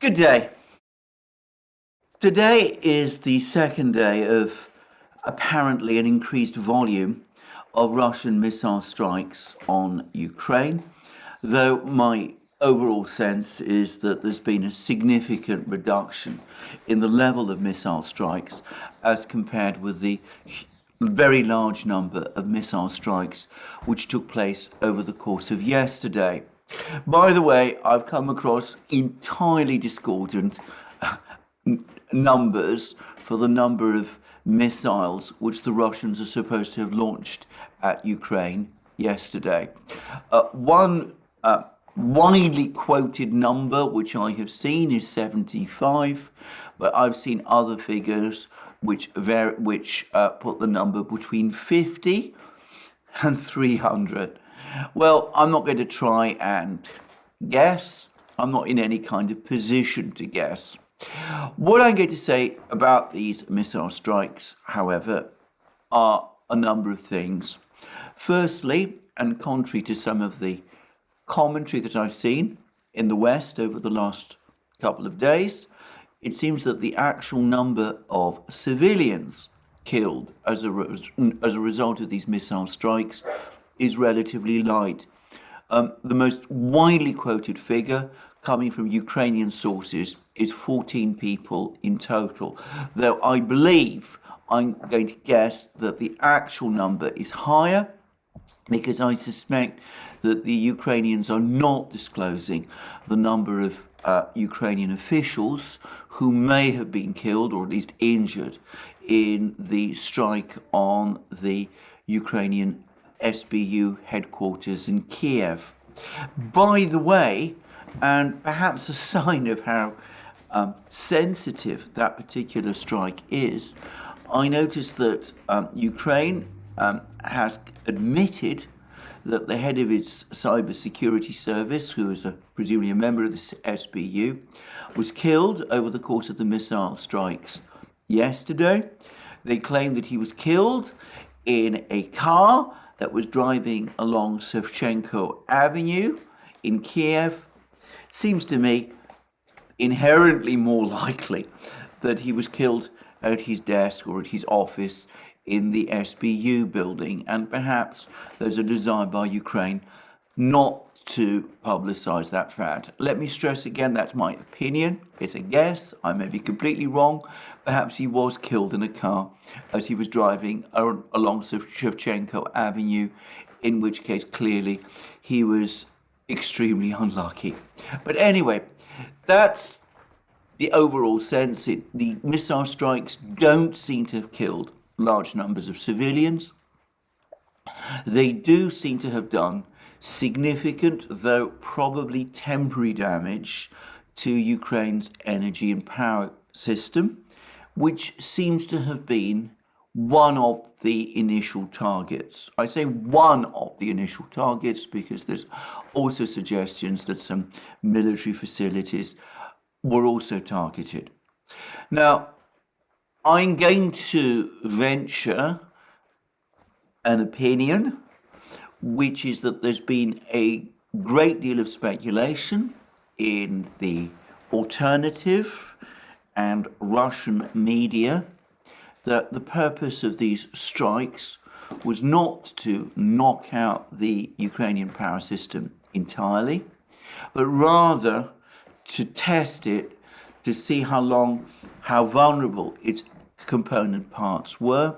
Good day. Today is the second day of apparently an increased volume of Russian missile strikes on Ukraine, though my overall sense is that there's been a significant reduction in the level of missile strikes as compared with the very large number of missile strikes which took place over the course of yesterday. By the way, I've come across entirely discordant numbers for the number of missiles which the Russians are supposed to have launched at Ukraine yesterday. One widely quoted number which I have seen is 75, but I've seen other figures which put the number between 50 and 300. Well, I'm not going to try and guess. I'm not in any kind of position to guess. What I'm going to say about these missile strikes, however, are a number of things. Firstly, and contrary to some of the commentary that I've seen in the West over the last couple of days, it seems that the actual number of civilians killed as a result of these missile strikes is relatively light. The most widely quoted figure coming from Ukrainian sources is 14 people in total, though I believe I'm going to guess that the actual number is higher, because I suspect that the Ukrainians are not disclosing the number of Ukrainian officials who may have been killed or at least injured in the strike on the Ukrainian SBU headquarters in Kiev. By the way, and perhaps a sign of how sensitive that particular strike is, I noticed that Ukraine has admitted that the head of its cybersecurity service, who is presumably a member of the SBU, was killed over the course of the missile strikes yesterday. They claim that he was killed in a car that was driving along Shevchenko Avenue in Kiev. Seems to me inherently more likely that he was killed at his desk or at his office in the SBU building, and perhaps there's a desire by Ukraine not to publicize that fact. Let me stress again, that's my opinion. It's a guess. I may be completely wrong. Perhaps he was killed in a car as he was driving along Shevchenko Avenue, in which case clearly he was extremely unlucky. But anyway, that's the overall sense. The missile strikes don't seem to have killed large numbers of civilians. They do seem to have done significant, though probably temporary, damage to Ukraine's energy and power system, which seems to have been one of the initial targets. I say one of the initial targets because there's also suggestions that some military facilities were also targeted. Now, I'm going to venture an opinion, which is that there's been a great deal of speculation in the alternative and Russian media that the purpose of these strikes was not to knock out the Ukrainian power system entirely, but rather to test it, to see how vulnerable its component parts were,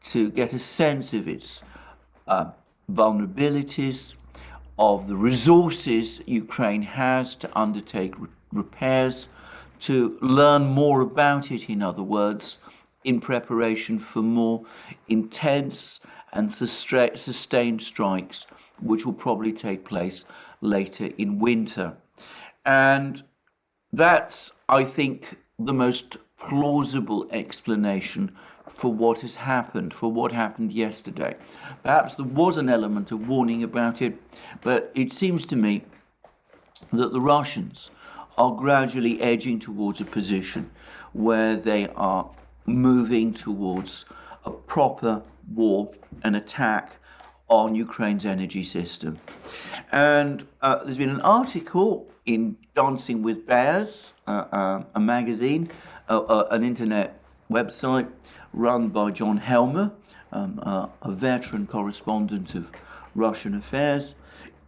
to get a sense of its vulnerabilities, of the resources Ukraine has to undertake repairs, to learn more about it, in other words, in preparation for more intense and sustained strikes, which will probably take place later in winter. And that's, I think, the most plausible explanation for what has happened, for what happened yesterday. Perhaps there was an element of warning about it, but it seems to me that the Russians are gradually edging towards a position where they are moving towards a proper war, an attack on Ukraine's energy system. And there's been an article in Dancing with Bears, a magazine, an internet website run by John Helmer, a veteran correspondent of Russian affairs,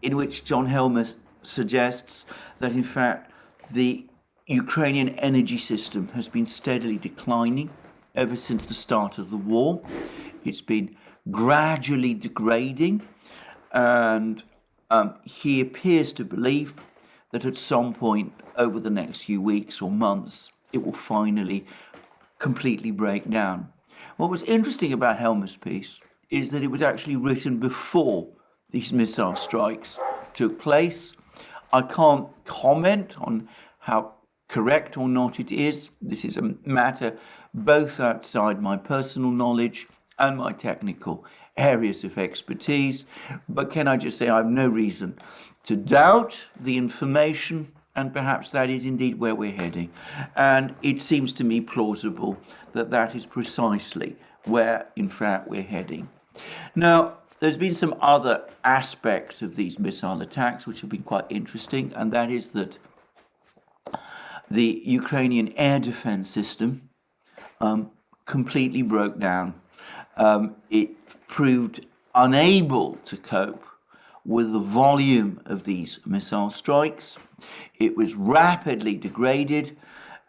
in which John Helmer suggests that in fact the Ukrainian energy system has been steadily declining ever since the start of the war. It's been gradually degrading, and he appears to believe that at some point over the next few weeks or months, it will finally completely break down. What was interesting about Helmer's piece is that it was actually written before these missile strikes took place. I can't comment on how correct or not it is. This is a matter both outside my personal knowledge and my technical areas of expertise. But can I just say I have no reason to doubt the information, and perhaps that is indeed where we're heading. And it seems to me plausible that that is precisely where, in fact, we're heading. Now, there's been some other aspects of these missile attacks which have been quite interesting, and that is that the Ukrainian air defense system completely broke down. It proved unable to cope with the volume of these missile strikes. It was rapidly degraded,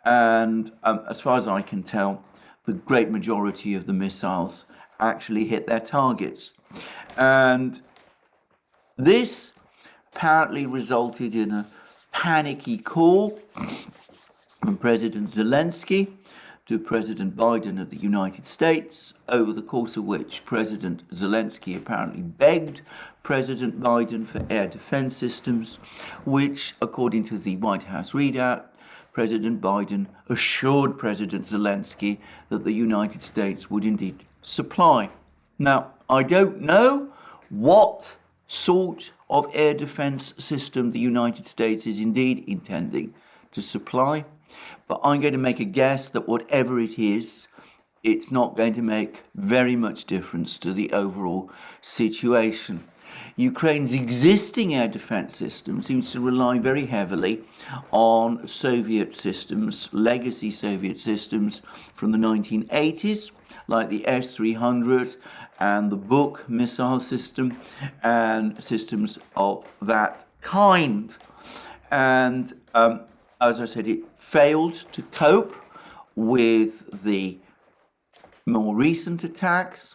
and as far as I can tell, the great majority of the missiles actually hit their targets. And this apparently resulted in a panicky call from President Zelensky to President Biden of the United States, over the course of which President Zelensky apparently begged President Biden for air defense systems, which, according to the White House readout, President Biden assured President Zelensky that the United States would indeed supply. Now, I don't know what sort of air defense system the United States is indeed intending to supply, but I'm going to make a guess that whatever it is, it's not going to make very much difference to the overall situation. Ukraine's existing air defense system seems to rely very heavily on Soviet systems, legacy Soviet systems from the 1980s, like the S-300 and the Buk missile system, and systems of that kind. And as I said, it failed to cope with the more recent attacks.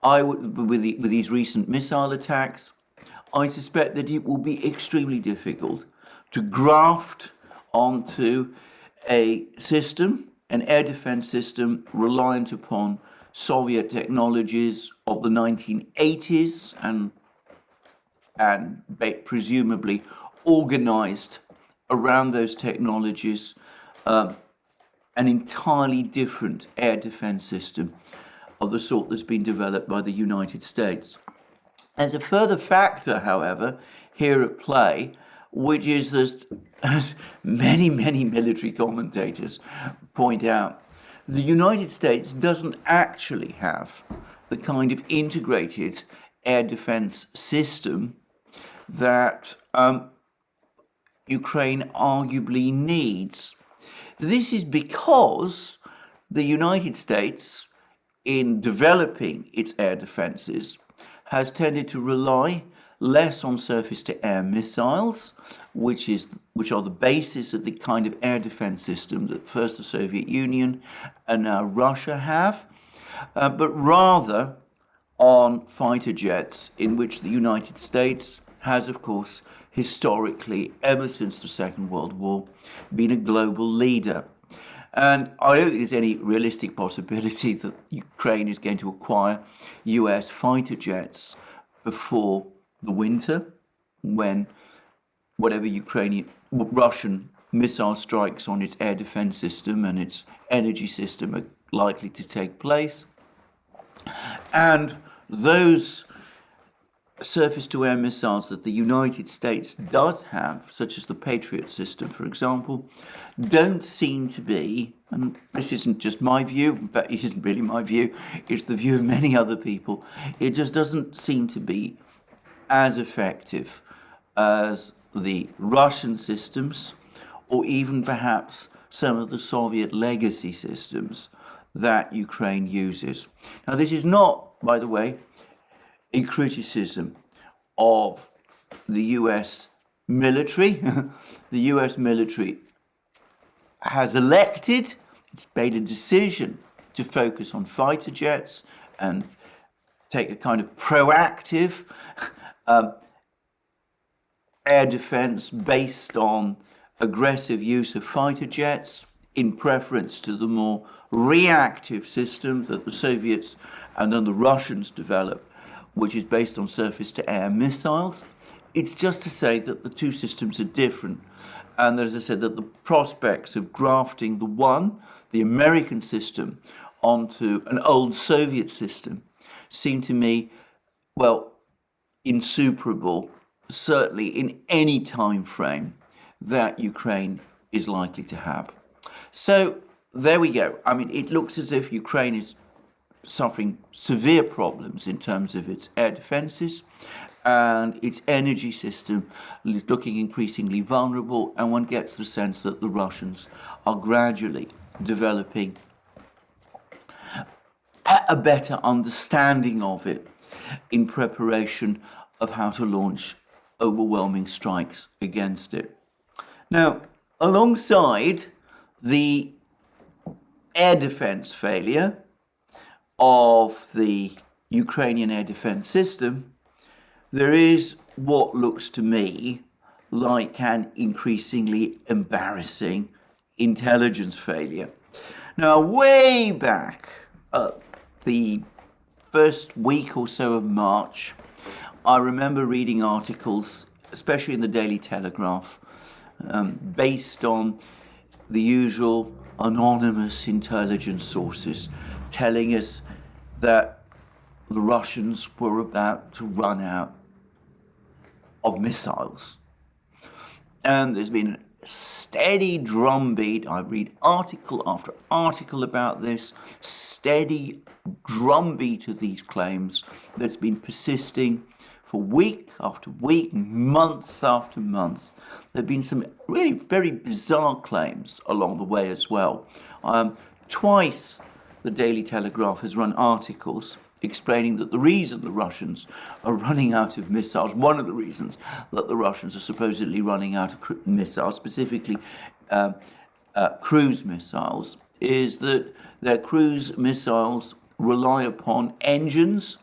With these recent missile attacks, I suspect that it will be extremely difficult to graft onto a system, an air defense system reliant upon Soviet technologies of the 1980s and presumably organized around those technologies, an entirely different air defense system of the sort that's been developed by the United States. There's a further factor, however, here at play, which is that, as many military commentators point out, the United States doesn't actually have the kind of integrated air defense system that Ukraine arguably needs. This is because the United States, in developing its air defenses, has tended to rely less on surface-to-air missiles, which are the basis of the kind of air defense system that first the Soviet Union and now Russia have, but rather on fighter jets, in which the United States has, of course, historically, ever since the Second World War, been a global leader. And I don't think there's any realistic possibility that Ukraine is going to acquire US fighter jets before the winter, when whatever Russian missile strikes on its air defense system and its energy system are likely to take place. And those surface-to-air missiles that the United States does have, such as the Patriot system, for example, don't seem to be, and this isn't just my view, but it isn't really my view, it's the view of many other people, it just doesn't seem to be as effective as the Russian systems, or even perhaps some of the Soviet legacy systems that Ukraine uses. Now, this is not, by the way, a criticism of the US military. The US military has elected, it's made a decision to focus on fighter jets and take a kind of proactive air defense based on aggressive use of fighter jets in preference to the more reactive system that the Soviets and then the Russians developed, which is based on surface-to-air missiles. It's just to say that the two systems are different, and as I said, that the prospects of grafting the American system, onto an old Soviet system seem to me, well, insuperable, certainly in any time frame that Ukraine is likely to have. So there we go. I mean, it looks as if Ukraine is suffering severe problems in terms of its air defenses, and its energy system is looking increasingly vulnerable, and one gets the sense that the Russians are gradually developing a better understanding of it in preparation of how to launch overwhelming strikes against it. Now, alongside the air defense failure of the Ukrainian air defense system, there is what looks to me like an increasingly embarrassing intelligence failure. Now, way back the first week or so of March, I remember reading articles, especially in the Daily Telegraph, based on the usual anonymous intelligence sources telling us that the Russians were about to run out of missiles. And there's been a steady drumbeat. I read article after article about this, steady drumbeat of these claims that's been persisting for week after week, month after month. There have been some really very bizarre claims along the way as well. Twice the Daily Telegraph has run articles explaining that the reason the Russians are running out of missiles, one of the reasons that the Russians are supposedly running out of missiles, specifically cruise missiles, is that their cruise missiles rely upon engines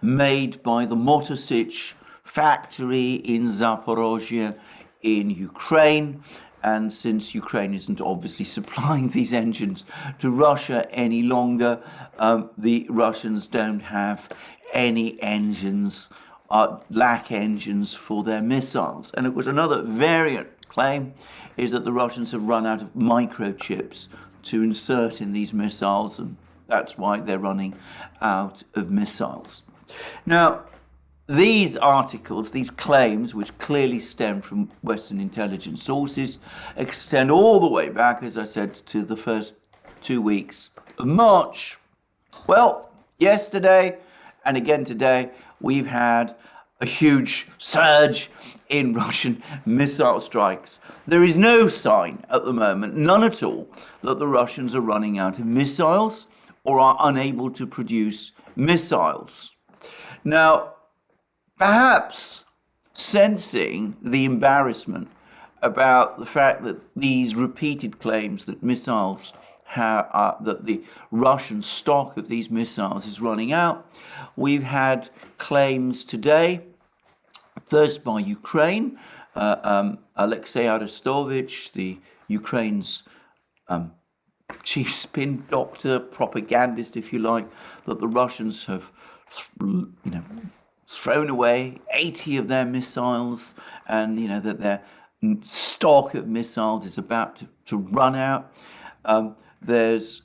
made by the Motor-Sich factory in Zaporozhye in Ukraine. And since Ukraine isn't obviously supplying these engines to Russia any longer, the Russians don't have any engines, lack engines for their missiles. And it was another variant claim is that the Russians have run out of microchips to insert in these missiles, and that's why they're running out of missiles. Now, these articles, these claims, which clearly stem from Western intelligence sources, extend all the way back, as I said, to the first 2 weeks of March. Well, yesterday and again today, we've had a huge surge in Russian missile strikes. There is no sign at the moment, none at all, that the Russians are running out of missiles or are unable to produce missiles. Now, perhaps sensing the embarrassment about the fact that these repeated claims that missiles that the Russian stock of these missiles is running out, we've had claims today, first by Ukraine, Alexei Arestovich, the Ukraine's chief spin doctor, propagandist, if you like, that the Russians have, thrown away 80 of their missiles, and that their stock of missiles is about to run out. There's,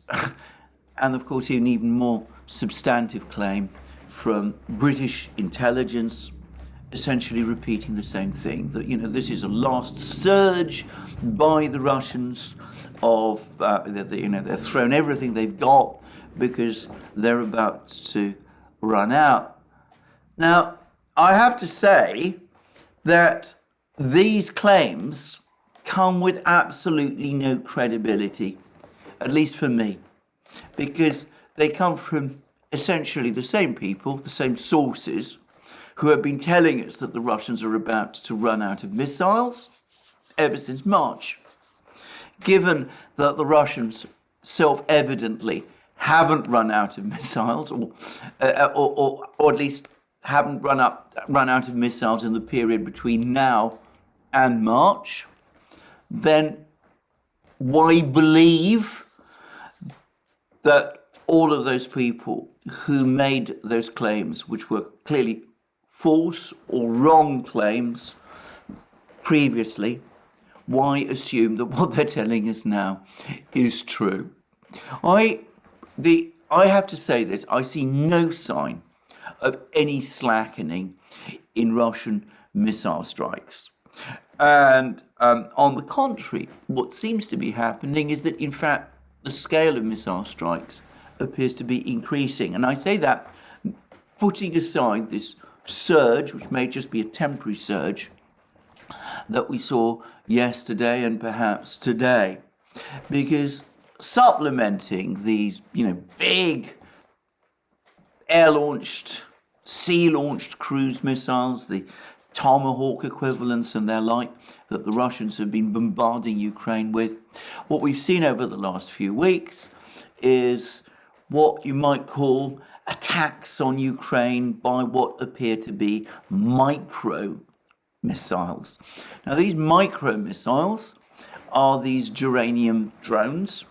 and of course, an even more substantive claim from British intelligence, essentially repeating the same thing, that this is a last surge by the Russians of they've thrown everything they've got because they're about to run out. Now, I have to say that these claims come with absolutely no credibility, at least for me, because they come from essentially the same people, the same sources, who have been telling us that the Russians are about to run out of missiles ever since March. Given that the Russians self-evidently haven't run out of missiles, or at least haven't run out of missiles in the period between now and March, then why believe that all of those people who made those claims, which were clearly false or wrong claims previously, why assume that what they're telling us now is true? I have to say this, I see no sign of any slackening in Russian missile strikes. And on the contrary, what seems to be happening is that, in fact, the scale of missile strikes appears to be increasing. And I say that putting aside this surge, which may just be a temporary surge, that we saw yesterday and perhaps today, because supplementing these, big air-launched, sea-launched cruise missiles, the Tomahawk equivalents and their like, that the Russians have been bombarding Ukraine with, what we've seen over the last few weeks is what you might call attacks on Ukraine by what appear to be micro missiles. Now, these micro missiles are these geranium drones,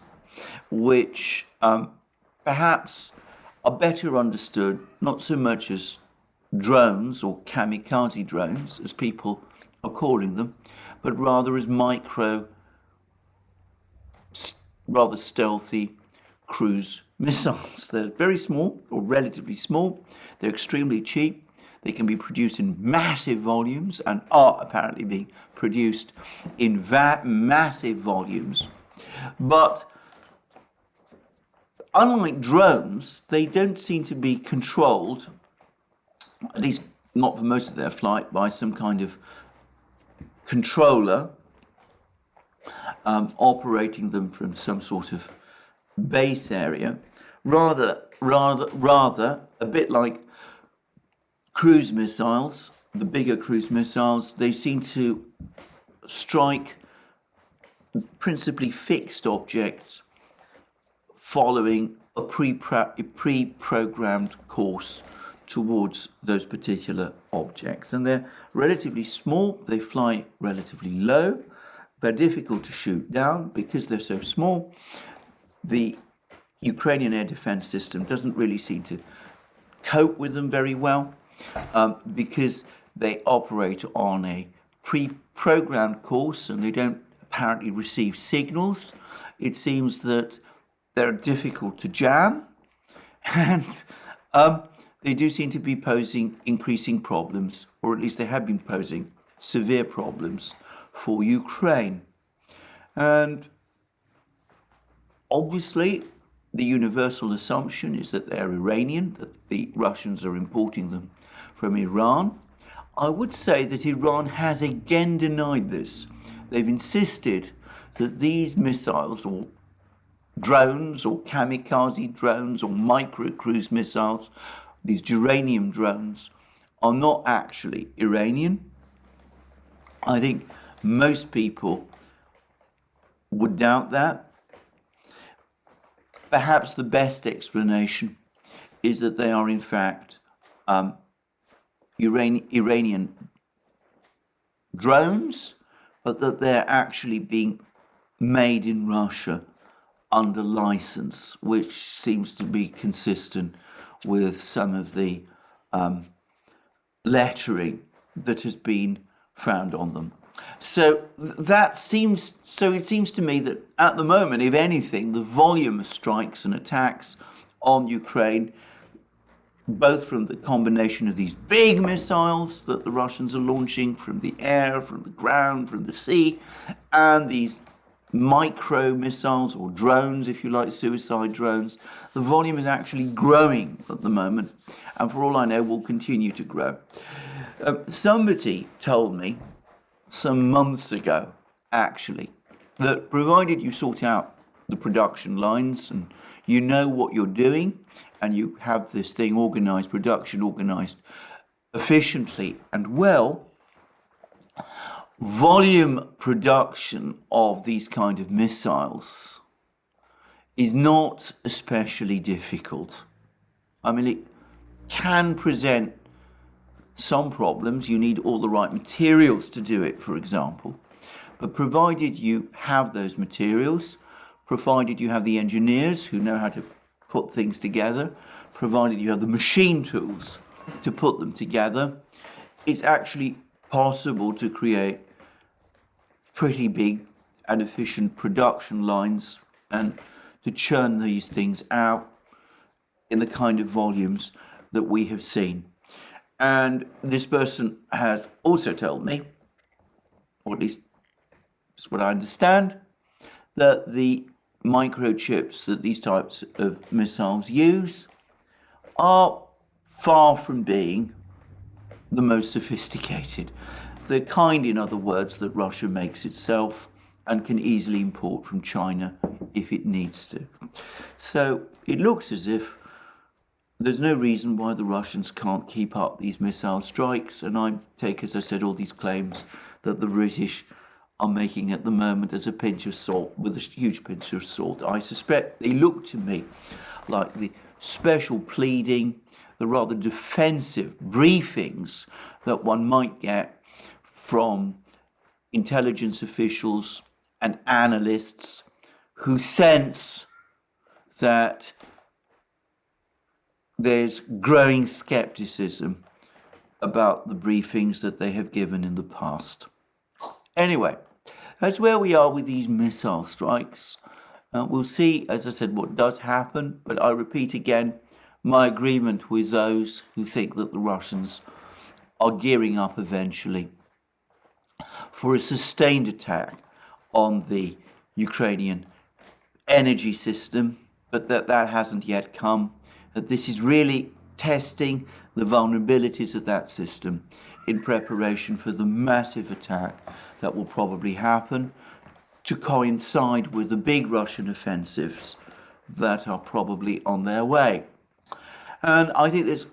which perhaps are better understood not so much as drones or kamikaze drones, as people are calling them, but rather as micro, rather stealthy cruise missiles. They're very small, or relatively small. They're extremely cheap. They can be produced in massive volumes and are apparently being produced in massive volumes. But unlike drones, they don't seem to be controlled, at least not for most of their flight, by some kind of controller operating them from some sort of base area. Rather, a bit like cruise missiles, the bigger cruise missiles, they seem to strike principally fixed objects following a pre-programmed course towards those particular objects. And they're relatively small, they fly relatively low, they're difficult to shoot down because they're so small. The Ukrainian air defense system doesn't really seem to cope with them very well because they operate on a pre-programmed course and they don't apparently receive signals. It seems that they're difficult to jam, and they do seem to be posing increasing problems, or at least they have been posing severe problems for Ukraine. And obviously, the universal assumption is that they're Iranian, that the Russians are importing them from Iran. I would say that Iran has again denied this. They've insisted that these missiles, or drones, or kamikaze drones, or micro-cruise missiles, these geranium drones, are not actually Iranian. I think most people would doubt that. Perhaps the best explanation is that they are in fact Iranian drones, but that they're actually being made in Russia under license, which seems to be consistent with some of the lettering that has been found on them. So it seems to me that at the moment, if anything, the volume of strikes and attacks on Ukraine, both from the combination of these big missiles that the Russians are launching from the air, from the ground, from the sea, and these micro missiles, or drones, if you like, suicide drones, the volume is actually growing at the moment, and for all I know will continue to grow. Somebody told me some months ago, actually, that provided you sort out the production lines and you know what you're doing and you have this thing organized, production organized efficiently and well, volume production of these kind of missiles is not especially difficult. I mean, it can present some problems. You need all the right materials to do it, for example. But provided you have those materials, provided you have the engineers who know how to put things together, provided you have the machine tools to put them together, it's actually possible to create pretty big and efficient production lines and to churn these things out in the kind of volumes that we have seen. And this person has also told me, or at least that's what I understand, that the microchips that these types of missiles use are far from being the most sophisticated. The kind, in other words, that Russia makes itself and can easily import from China if it needs to. So it looks as if there's no reason why the Russians can't keep up these missile strikes, and I take, as I said, all these claims that the British are making at the moment as a pinch of salt, with a huge pinch of salt. I suspect they look to me like the special pleading, the rather defensive briefings that one might get from intelligence officials and analysts who sense that there's growing skepticism about the briefings that they have given in the past. Anyway, that's where we are with these missile strikes. We'll see, as I said, what does happen, but I repeat again my agreement with those who think that the Russians are gearing up eventually for a sustained attack on the Ukrainian energy system, but that hasn't yet come, that this is really testing the vulnerabilities of that system in preparation for the massive attack that will probably happen to coincide with the big Russian offensives that are probably on their way. And I think there's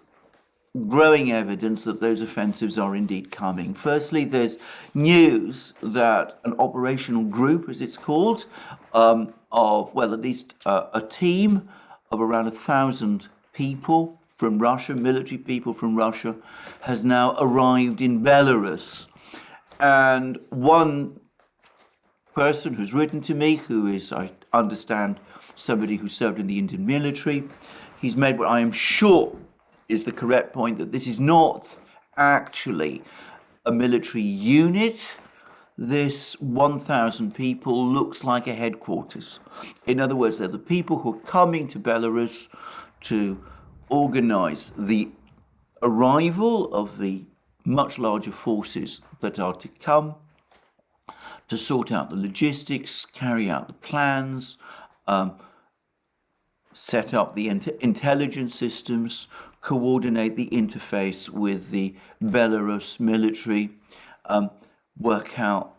growing evidence that those offensives are indeed coming. Firstly, there's news that an operational group, as it's called, of, well, at least a team of around 1,000 people from Russia, military people from Russia, has now arrived in Belarus. And one person who's written to me, who is, I understand, somebody who served in the Indian military, he's made what I am sure is the correct point, that this is not actually a military unit. This 1,000 people looks like a headquarters. In other words, they're the people who are coming to Belarus to organize the arrival of the much larger forces that are to come, to sort out the logistics, carry out the plans, set up the intelligence systems, coordinate the interface with the Belarus military, work out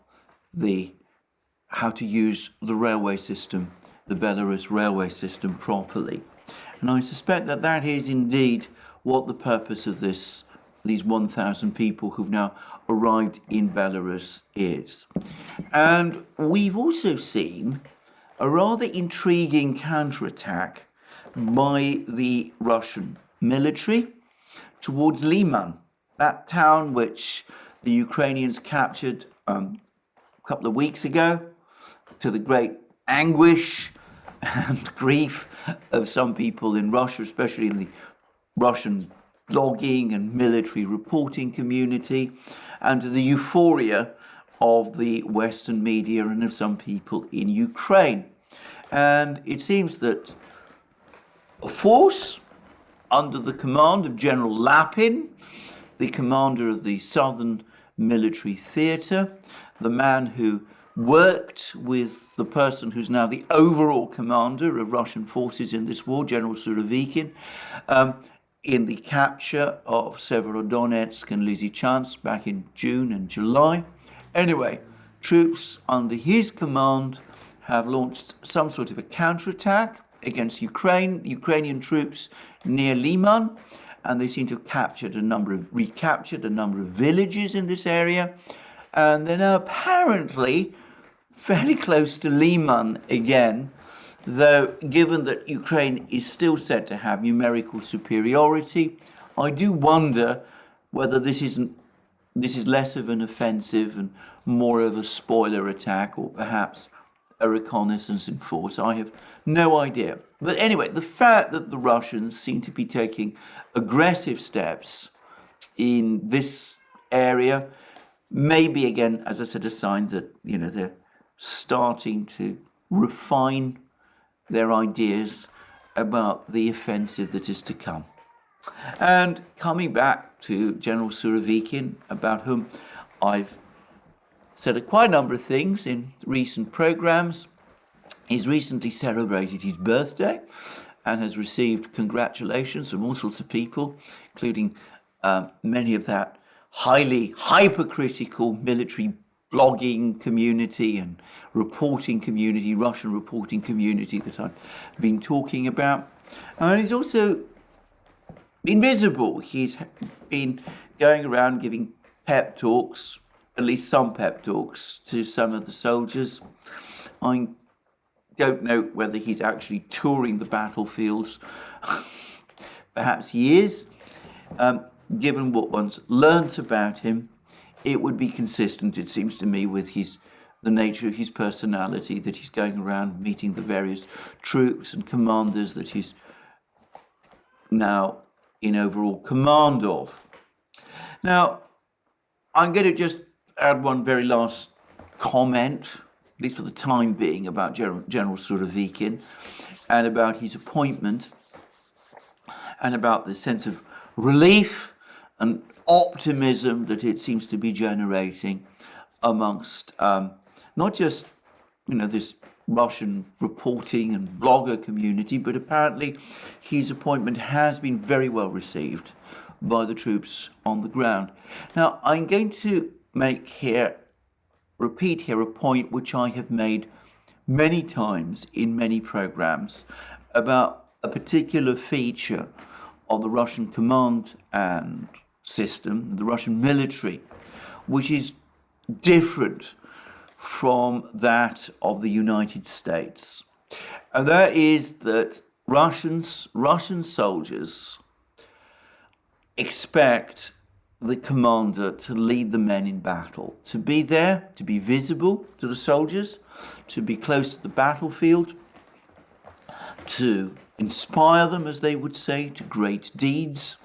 how to use the railway system, the Belarus railway system properly. And I suspect that that is indeed what the purpose of these 1,000 people who've now arrived in Belarus is. And we've also seen a rather intriguing counterattack by the Russian military towards Liman, that town which the Ukrainians captured a couple of weeks ago, to the great anguish and grief of some people in Russia, especially in the Russian blogging and military reporting community, and to the euphoria of the Western media and of some people in Ukraine. And it seems that a force under the command of General Lapin, the commander of the Southern Military Theatre, the man who worked with the person who's now the overall commander of Russian forces in this war, General Surovikin, in the capture of Severodonetsk and Lysychansk back in June and July, Anyway, troops under his command have launched some sort of a counterattack against Ukrainian troops near Liman, and they seem to have recaptured a number of villages in this area, and they're now apparently fairly close to Liman again, though given that Ukraine is still said to have numerical superiority, I do wonder whether this is less of an offensive and more of a spoiler attack, or perhaps a reconnaissance in force. I have no idea. But anyway, the fact that the Russians seem to be taking aggressive steps in this area may be, again, as I said, a sign that, they're starting to refine their ideas about the offensive that is to come. And coming back to General Surovikin, about whom I've said quite a number of things in recent programs, he's recently celebrated his birthday and has received congratulations from all sorts of people, including many of that highly hypercritical military blogging community and reporting community, Russian reporting community that I've been talking about. And he's also been visible. He's been going around giving pep talks, at least some pep talks, to some of the soldiers. I don't know whether he's actually touring the battlefields. Perhaps he is. Given what one's learnt about him, it would be consistent, it seems to me, with the nature of his personality, that he's going around meeting the various troops and commanders that he's now in overall command of. Now, I'm going to just add one very last comment, at least for the time being, about General Surovikin and about his appointment and about the sense of relief and optimism that it seems to be generating amongst not just this Russian reporting and blogger community, but apparently his appointment has been very well received by the troops on the ground. Now, I'm going to repeat here a point which I have made many times in many programs about a particular feature of the Russian command and system, the Russian military, which is different from that of the United States. And that is that Russian soldiers expect the commander to lead the men in battle, to be there, to be visible to the soldiers, to be close to the battlefield, to inspire them, as they would say, to great deeds,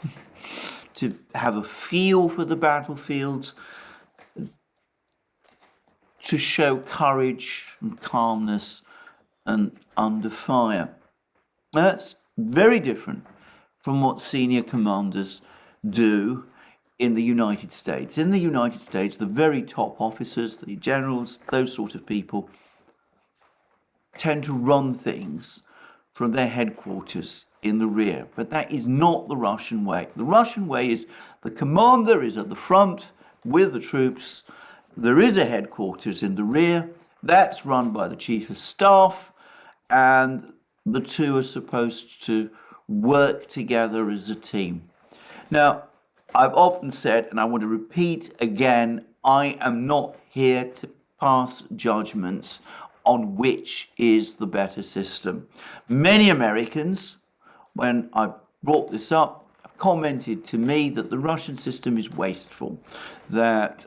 to have a feel for the battlefield, to show courage and calmness and under fire. Now, that's very different from what senior commanders do in the United States. In the United States, the very top officers, the generals, those sort of people, tend to run things from their headquarters in the rear. But that is not the Russian way. The Russian way is the commander is at the front with the troops. There is a headquarters in the rear. That's run by the chief of staff, and the two are supposed to work together as a team. Now, I've often said, and I want to repeat again, I am not here to pass judgments on which is the better system. Many Americans, when I brought this up, have commented to me that the Russian system is wasteful, that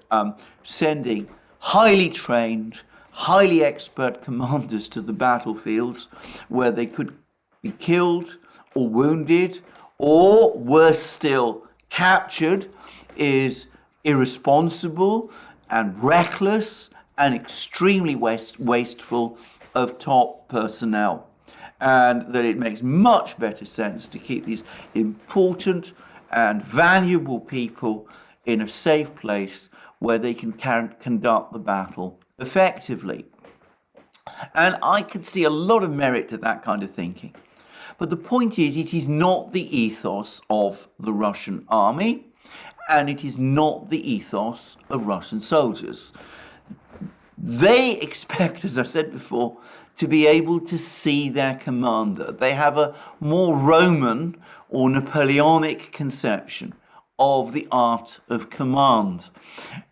sending highly trained, highly expert commanders to the battlefields where they could be killed or wounded, or worse still, captured, is irresponsible and reckless and extremely wasteful of top personnel, and that it makes much better sense to keep these important and valuable people in a safe place where they can conduct the battle effectively. And I could see a lot of merit to that kind of thinking. But the point is, it is not the ethos of the Russian army, and it is not the ethos of Russian soldiers. They expect, as I've said before, to be able to see their commander. They have a more Roman or Napoleonic conception of the art of command.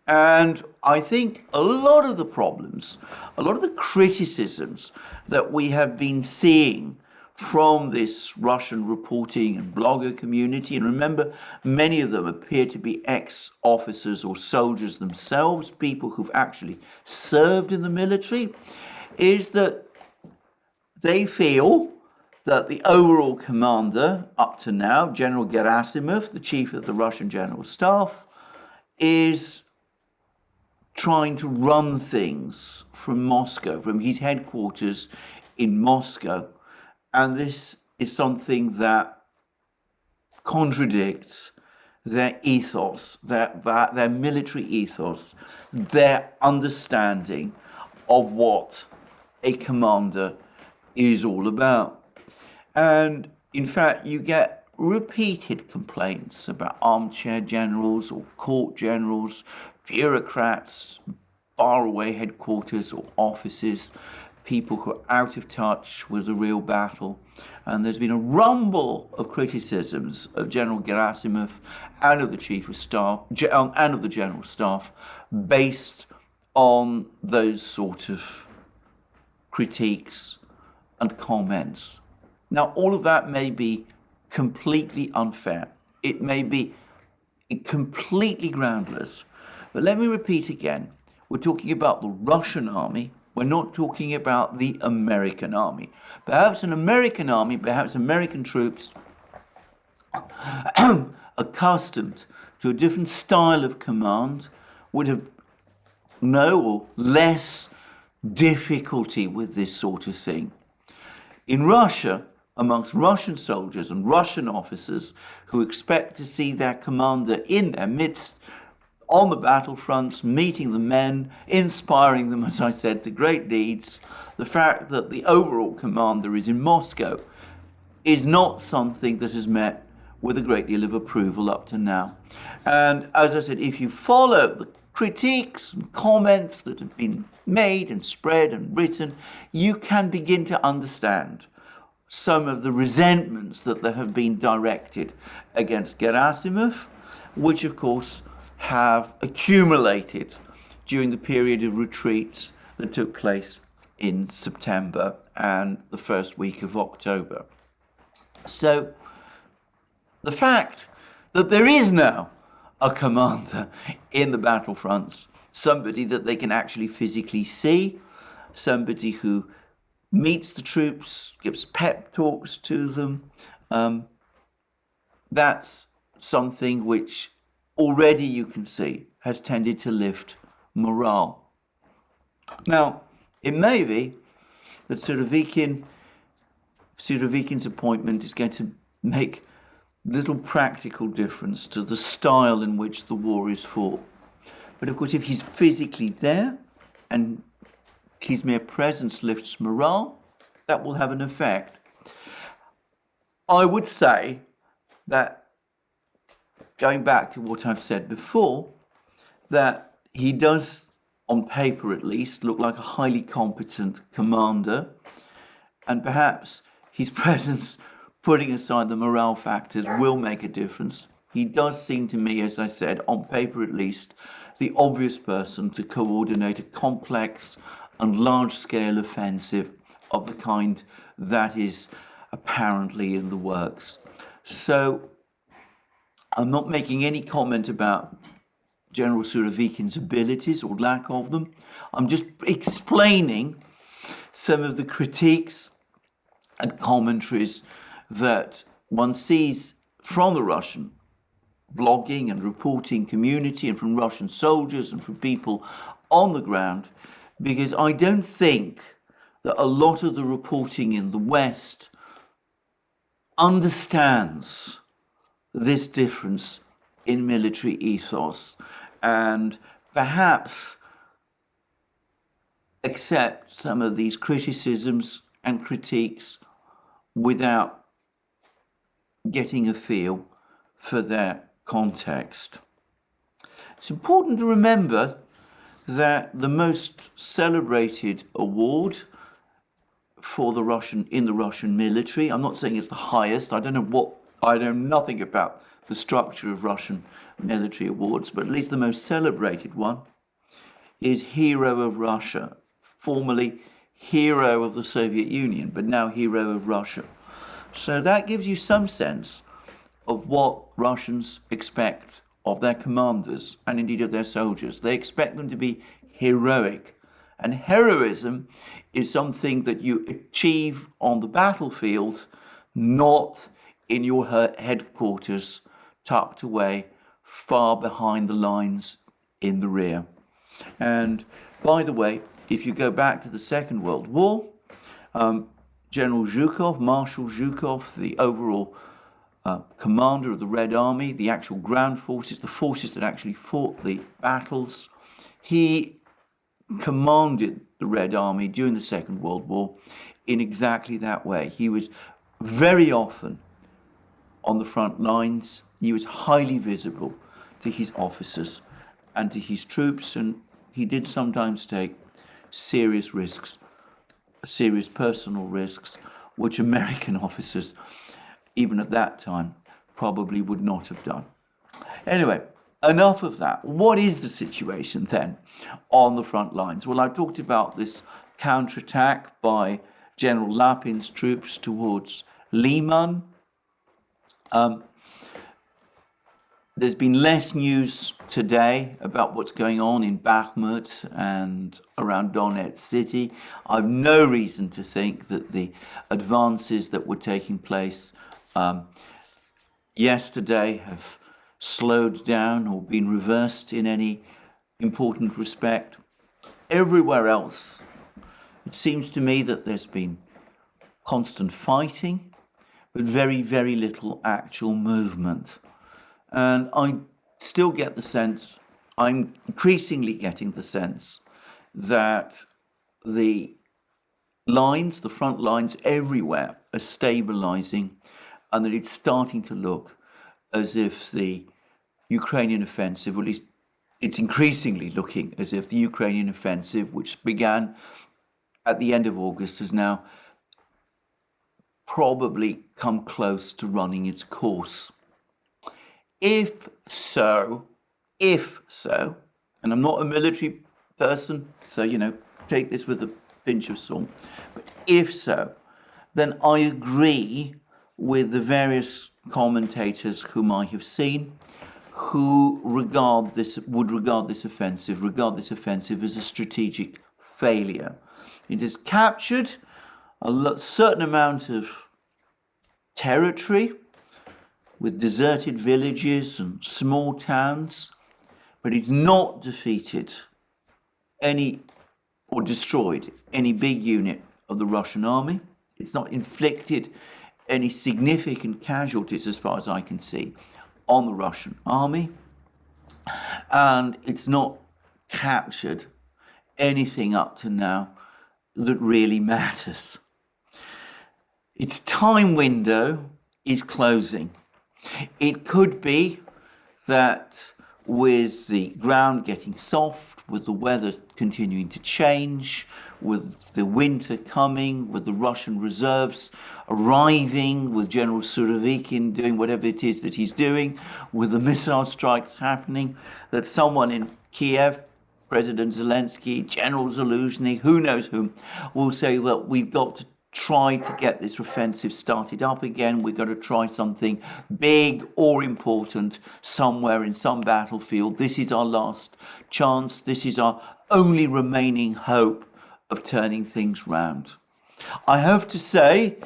And I think a lot of the problems, a lot of the criticisms that we have been seeing from this Russian reporting and blogger community, and remember, many of them appear to be ex-officers or soldiers themselves, people who've actually served in the military, is that they feel that the overall commander up to now, General Gerasimov, the chief of the Russian General Staff, is trying to run things from Moscow, from his headquarters in Moscow. And this is something that contradicts their ethos, their military ethos, their understanding of what a commander is all about. And in fact, you get repeated complaints about armchair generals or court generals, bureaucrats, faraway headquarters or offices, people who are out of touch with the real battle. And there's been a rumble of criticisms of General Gerasimov and of the Chief of Staff and of the General Staff based on those sort of critiques and comments. Now, all of that may be completely unfair. It may be completely groundless. But let me repeat again, we're talking about the Russian army. We're not talking about the American army. Perhaps an American army, perhaps American troops accustomed to a different style of command would have no or less difficulty with this sort of thing. In Russia, amongst Russian soldiers and Russian officers who expect to see their commander in their midst on the battlefronts, meeting the men, inspiring them, as I said, to great deeds, the fact that the overall commander is in Moscow is not something that has met with a great deal of approval up to now. And as I said, if you follow the critiques and comments that have been made and spread and written, you can begin to understand some of the resentments that there have been directed against Gerasimov, which of course have accumulated during the period of retreats that took place in September and the first week of October. So the fact that there is now a commander in the battlefronts, somebody that they can actually physically see, somebody who meets the troops, gives pep talks to them, that's something which already you can see has tended to lift morale. Now, it may be that Surovikin's appointment is going to make little practical difference to the style in which the war is fought. But of course, if he's physically there and his mere presence lifts morale, that will have an effect. I would say that, going back to what I've said before, that he does, on paper at least, look like a highly competent commander, and perhaps his presence, putting aside the morale factors, will make a difference. He does seem to me, as I said, on paper at least, the obvious person to coordinate a complex and large-scale offensive of the kind that is apparently in the works. So I'm not making any comment about General Surovikin's abilities or lack of them. I'm just explaining some of the critiques and commentaries that one sees from the Russian blogging and reporting community and from Russian soldiers and from people on the ground, because I don't think that a lot of the reporting in the West understands this difference in military ethos and perhaps accept some of these criticisms and critiques without getting a feel for their context. It's important to remember that the most celebrated award for the Russian military, I'm not saying it's the highest, I know nothing about the structure of Russian military awards, but at least the most celebrated one is Hero of Russia, formerly Hero of the Soviet Union, but now Hero of Russia. So that gives you some sense of what Russians expect of their commanders and indeed of their soldiers. They expect them to be heroic. And heroism is something that you achieve on the battlefield, not in your headquarters, tucked away far behind the lines in the rear. And by the way, if you go back to the Second World War, General Zhukov, Marshal Zhukov, the overall commander of the Red Army, the actual ground forces, the forces that actually fought the battles, he commanded the Red Army during the Second World War in exactly that way. He was very often on the front lines. He was highly visible to his officers and to his troops, and he did sometimes take serious risks, serious personal risks, which American officers, even at that time, probably would not have done. Anyway, enough of that. What is the situation then on the front lines? Well, I talked about this counterattack by General Lapin's troops towards Liman. There's been less news today about what's going on in Bakhmut and around Donetsk city. I've no reason to think that the advances that were taking place yesterday have slowed down or been reversed in any important respect. Everywhere else, it seems to me that there's been constant fighting, but very, very little actual movement. And I still get the sense, I'm increasingly getting the sense that the lines, the front lines everywhere are stabilizing, and that it's starting to look as if the Ukrainian offensive, or at least it's increasingly looking as if the Ukrainian offensive, which began at the end of August, has now probably come close to running its course. If so, and I'm not a military person, so, take this with a pinch of salt, but if so, then I agree with the various commentators whom I have seen who would regard this offensive as a strategic failure. It has captured a certain amount of territory with deserted villages and small towns, but it's not defeated any or destroyed any big unit of the Russian army. It's not inflicted any significant casualties, as far as I can see, on the Russian army, and it's not captured anything up to now that really matters. Its time window is closing. It could be that with the ground getting soft, with the weather continuing to change, with the winter coming, with the Russian reserves arriving, with General Surovikin doing whatever it is that he's doing, with the missile strikes happening, that someone in Kiev, President Zelensky, General Zaluzhny, who knows whom, will say, well, we've got to try to get this offensive started up again. We've got to try something big or important somewhere in some battlefield. This is our last chance. This is our only remaining hope of turning things round. I have to say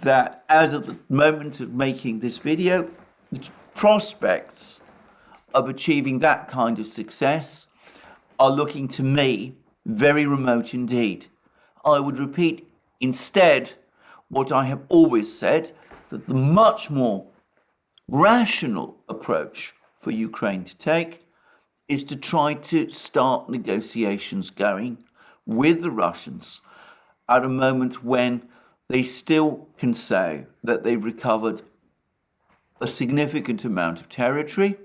that as of the moment of making this video, the prospects of achieving that kind of success are looking to me very remote indeed. I would repeat instead what I have always said, that the much more rational approach for Ukraine to take is to try to start negotiations going with the Russians at a moment when they still can say that they've recovered a significant amount of territory,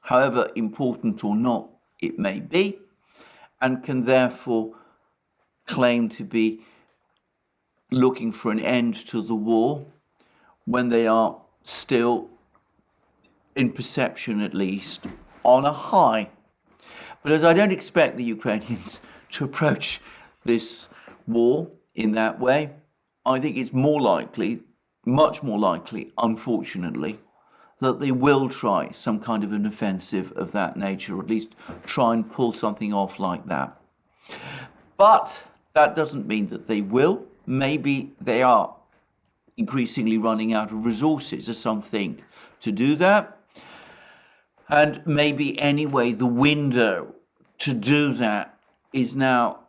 however important or not it may be, and can therefore claim to be looking for an end to the war when they are still, in perception at least, on a high. But as I don't expect the Ukrainians to approach this war in that way, I think it's more likely, much more likely, unfortunately, that they will try some kind of an offensive of that nature, or at least try and pull something off like that. But that doesn't mean that they will. Maybe they are increasingly running out of resources or something to do that. And maybe anyway, the window to do that is now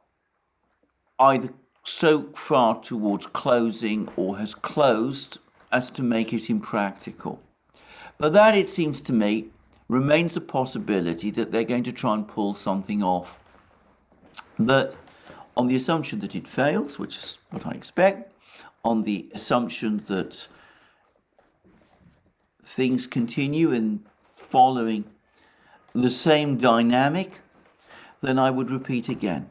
either so far towards closing or has closed as to make it impractical. But that, it seems to me, remains a possibility that they're going to try and pull something off. But on the assumption that it fails, which is what I expect, on the assumption that things continue in following the same dynamic, then I would repeat again,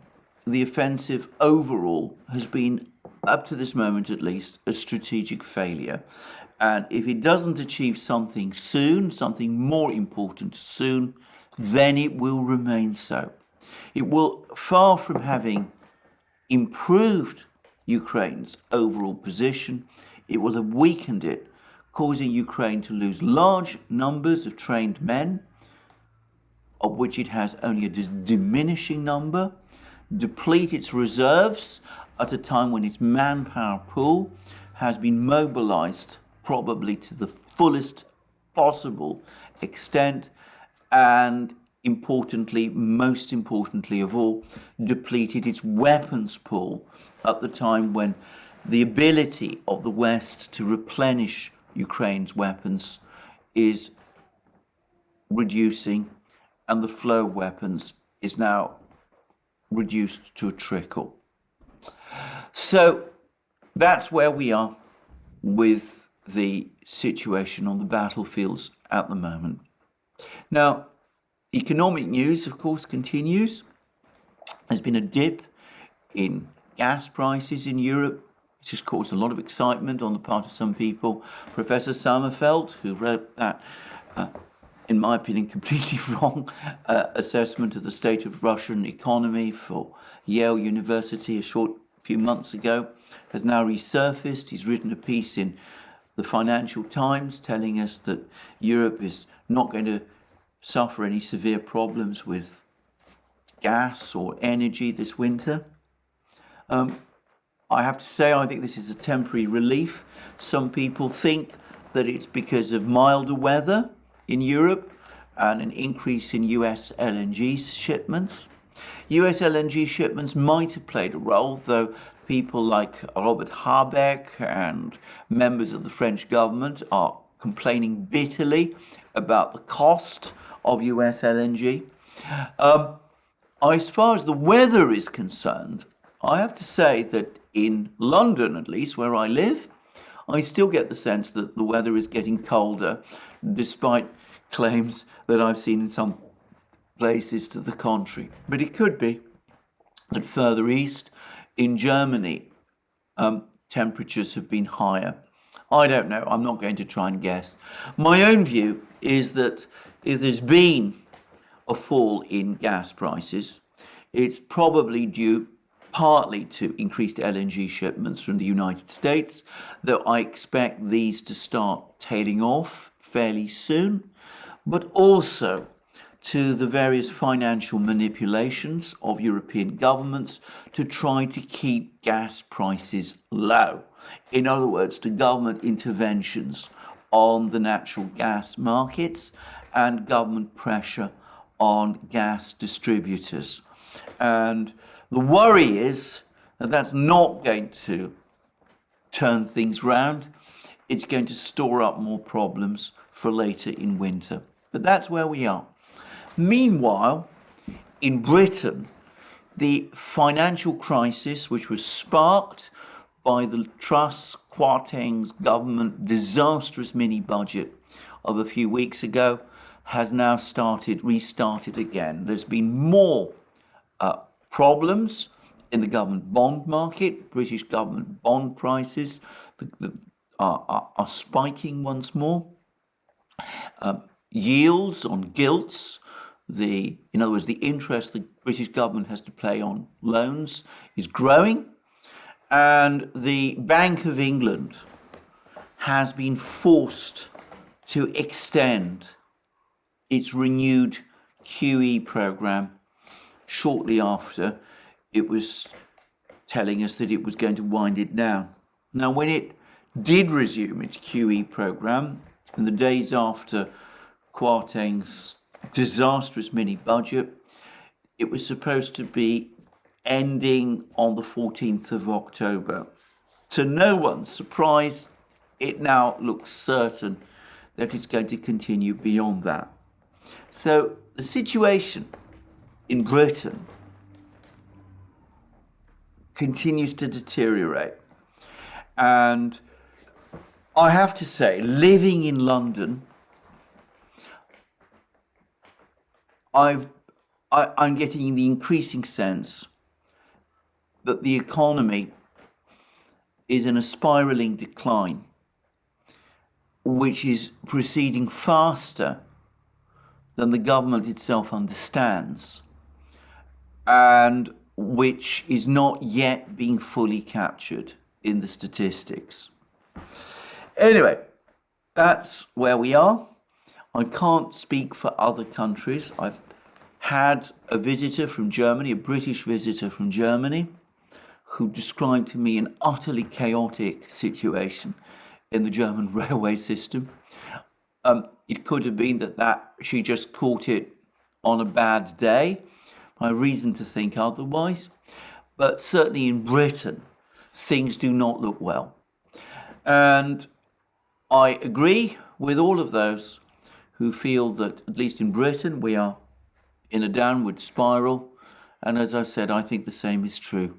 the offensive overall has been, up to this moment at least, a strategic failure. And if it doesn't achieve something soon, something more important soon, then it will remain so. It will, far from having improved Ukraine's overall position, it will have weakened it, causing Ukraine to lose large numbers of trained men, of which it has only a diminishing number, deplete its reserves at a time when its manpower pool has been mobilized probably to the fullest possible extent, and importantly, most importantly of all, depleted its weapons pool at the time when the ability of the West to replenish Ukraine's weapons is reducing, and the flow of weapons is now reduced to a trickle. So that's where we are with the situation on the battlefields at the moment. Now, economic news, of course, continues. There's been a dip in gas prices in Europe, which has caused a lot of excitement on the part of some people. Professor Sommerfeld, who wrote that, in my opinion, completely wrong assessment of the state of Russian economy for Yale University a short few months ago, has now resurfaced. He's written a piece in the Financial Times telling us that Europe is not going to suffer any severe problems with gas or energy this winter. I have to say, I think this is a temporary relief. Some people think that it's because of milder weather in Europe and an increase in US LNG shipments. US LNG shipments might have played a role, though people like Robert Habeck and members of the French government are complaining bitterly about the cost of US LNG. As far as the weather is concerned, I have to say that in London, at least where I live, I still get the sense that the weather is getting colder, despite claims that I've seen in some places to the contrary. But it could be that further east, in Germany, temperatures have been higher. I don't know. I'm not going to try and guess. My own view is that if there's been a fall in gas prices, it's probably due partly to increased LNG shipments from the United States, though I expect these to start tailing off fairly soon, but also to the various financial manipulations of European governments to try to keep gas prices low. In other words, to government interventions on the natural gas markets and government pressure on gas distributors. And the worry is that that's not going to turn things round. It's going to store up more problems for later in winter. But that's where we are. Meanwhile, in Britain, the financial crisis, which was sparked by the Truss Kwarteng's government disastrous mini-budget of a few weeks ago, has now restarted again. There's been more problems in the government bond market. British government bond prices are spiking once more. Yields on gilts, in other words, the interest the British government has to pay on loans is growing. And the Bank of England has been forced to extend its renewed QE program shortly after it was telling us that it was going to wind it down. Now, when it did resume its QE program in the days after Kwarteng's disastrous mini budget, it was supposed to be ending on the 14th of October. To no one's surprise, it now looks certain that it's going to continue beyond that. So the situation in Britain continues to deteriorate. And I have to say, living in London, I'm getting the increasing sense that the economy is in a spiraling decline, which is proceeding faster than the government itself understands, and which is not yet being fully captured in the statistics. Anyway, that's where we are. I can't speak for other countries. I've had a visitor from Germany, a British visitor from Germany, who described to me an utterly chaotic situation in the German railway system. It could have been that she just caught it on a bad day. I have reason to think otherwise. But certainly in Britain, things do not look well. And I agree with all of those who feel that, at least in Britain, we are in a downward spiral. And as I've said, I think the same is true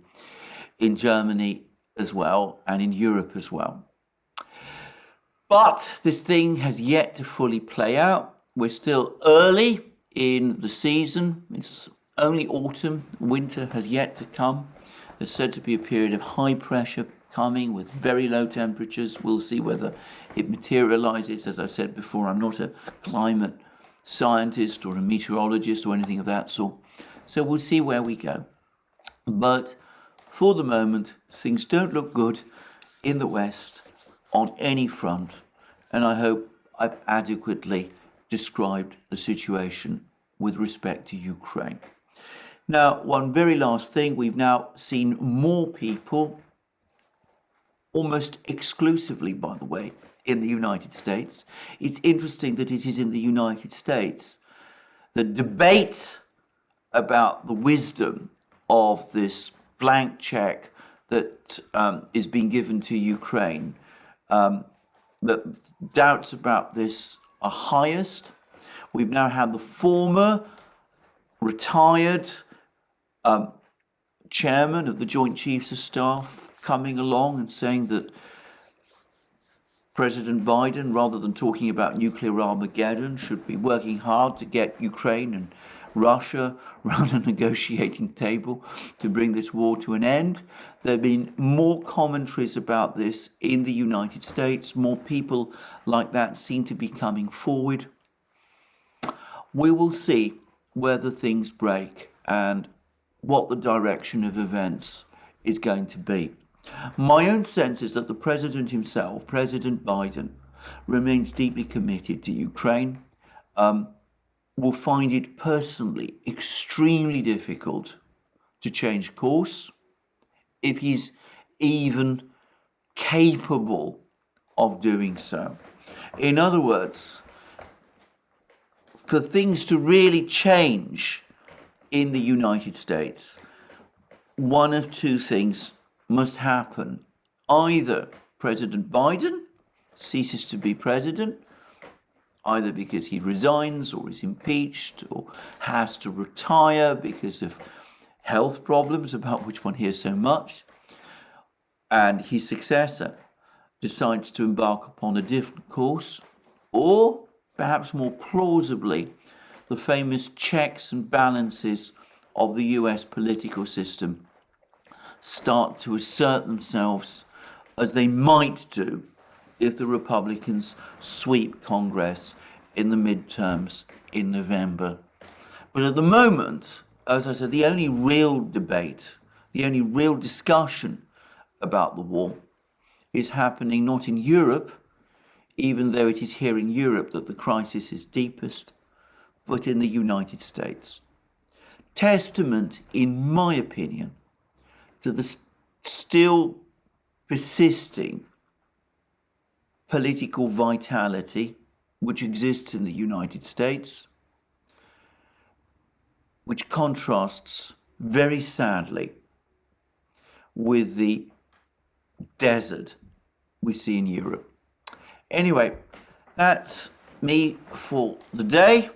in Germany as well, and in Europe as well. But this thing has yet to fully play out. We're still early in the season. It's only autumn. Winter has yet to come. There's said to be a period of high pressure coming with very low temperatures. We'll see whether it materializes. As I said before, I'm not a climate scientist or a meteorologist or anything of that sort. So we'll see where we go. But for the moment, things don't look good in the West on any front, and I hope I've adequately described the situation with respect to Ukraine. Now, one very last thing, we've now seen more people, almost exclusively, by the way, in the United States. It's interesting that it is in the United States. The debate about the wisdom of this blank check that is being given to Ukraine, the doubts about this are highest. We've now had the former retired chairman of the Joint Chiefs of Staff coming along and saying that President Biden, rather than talking about nuclear Armageddon, should be working hard to get Ukraine and Russia around a negotiating table to bring this war to an end. There have been more commentaries about this in the United States. More people like that seem to be coming forward. We will see whether things break and what the direction of events is going to be. My own sense is that the president himself, President Biden, remains deeply committed to Ukraine, will find it personally extremely difficult to change course, if he's even capable of doing so. In other words, for things to really change in the United States, one of two things must happen. Either President Biden ceases to be president, either because he resigns or is impeached or has to retire because of health problems about which one hears so much, and his successor decides to embark upon a different course, or perhaps more plausibly, the famous checks and balances of the US political system start to assert themselves as they might do if the Republicans sweep Congress in the midterms in November. But at the moment, as I said, the only real debate, the only real discussion about the war is happening not in Europe, even though it is here in Europe that the crisis is deepest, but in the United States. Testament, in my opinion, to the still persisting political vitality which exists in the United States, which contrasts very sadly with the desert we see in Europe. Anyway, that's me for the day.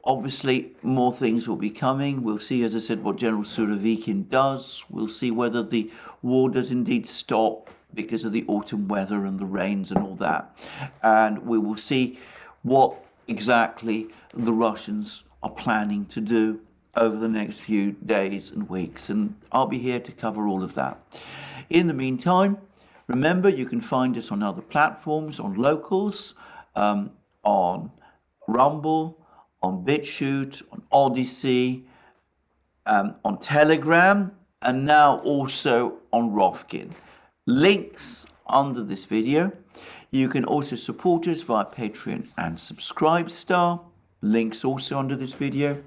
Obviously, more things will be coming. We'll see, as I said, what General Surovikin does. We'll see whether the war does indeed stop because of the autumn weather and the rains and all that. And we will see what exactly the Russians are planning to do over the next few days and weeks. And I'll be here to cover all of that. In the meantime, remember, you can find us on other platforms, on Locals, on Rumble, on BitChute, on ODYSEE, on Telegram, and now also on Rofkin. Links under this video. You can also support us via Patreon and Subscribestar. Links also under this video.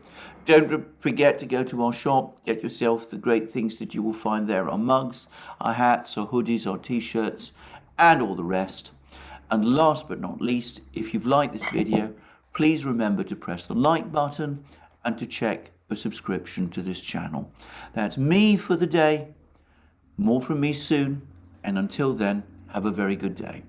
Don't forget to go to our shop, get yourself the great things that you will find there, our mugs, our hats, our hoodies, our t-shirts, and all the rest. And last but not least, if you've liked this video, please remember to press the like button and to check a subscription to this channel. That's me for the day. More from me soon. And until then, have a very good day.